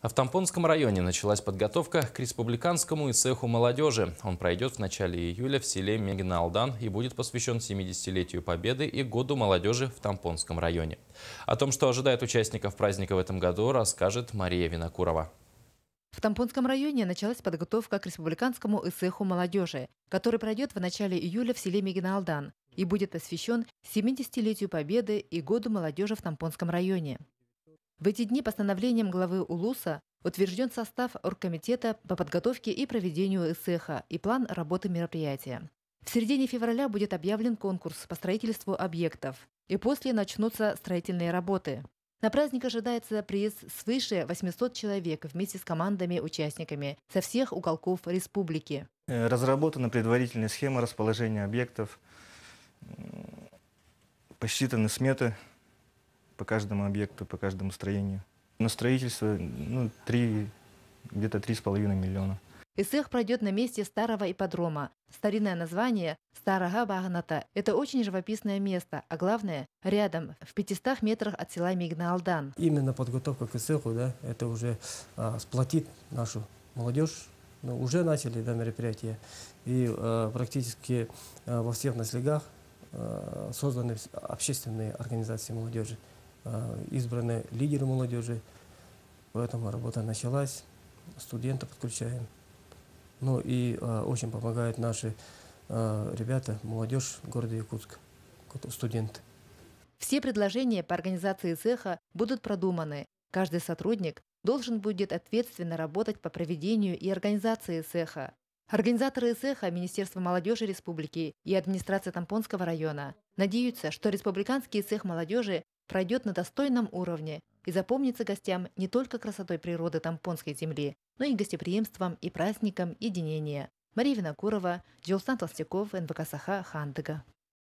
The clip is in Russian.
А в Тампонском районе началась подготовка к республиканскому ИСЭХу молодежи. Он пройдет в начале июля в селе Мегиналдан и будет посвящен 70-летию Победы и Году молодежи в Тампонском районе. О том, что ожидает участников праздника в этом году, расскажет Мария Винокурова. В Тампонском районе началась подготовка к республиканскому ИСЭХу молодежи, который пройдет в начале июля в селе Мегиналдан и будет посвящен 70-летию Победы и Году молодежи в Тампонском районе. В эти дни постановлением главы УЛУСа утвержден состав оргкомитета по подготовке и проведению ИСЭХа и план работы мероприятия. В середине февраля будет объявлен конкурс по строительству объектов, и после начнутся строительные работы. На праздник ожидается приезд свыше 800 человек вместе с командами-участниками со всех уголков республики. Разработана предварительная схема расположения объектов, посчитаны сметы по каждому объекту, по каждому строению. На строительство где-то 3,5 миллиона. ИСЭХ пройдет на месте старого ипподрома. Старинное название Старого Багната – это очень живописное место, а главное – рядом, в 500 метрах от села Мегиналдан. Именно подготовка к ИСЭХу, это уже сплотит нашу молодежь. Уже начали мероприятия. И практически во всех наследях созданы общественные организации молодежи. Избраны лидеры молодежи, поэтому работа началась, студентов подключаем. И очень помогают наши ребята, молодежь города Якутска, студенты. Все предложения по организации ИСЭХа будут продуманы. Каждый сотрудник должен будет ответственно работать по проведению и организации ИСЭХа. Организаторы ИСЭХа, Министерство молодежи республики и администрация Тампонского района надеются, что республиканский ИСЭХ молодежи пройдет на достойном уровне и запомнится гостям не только красотой природы Тампонской земли, но и гостеприимством и праздником единения. Мария Винокурова, Джилстан Толстяков, НВК Саха, Хандыга.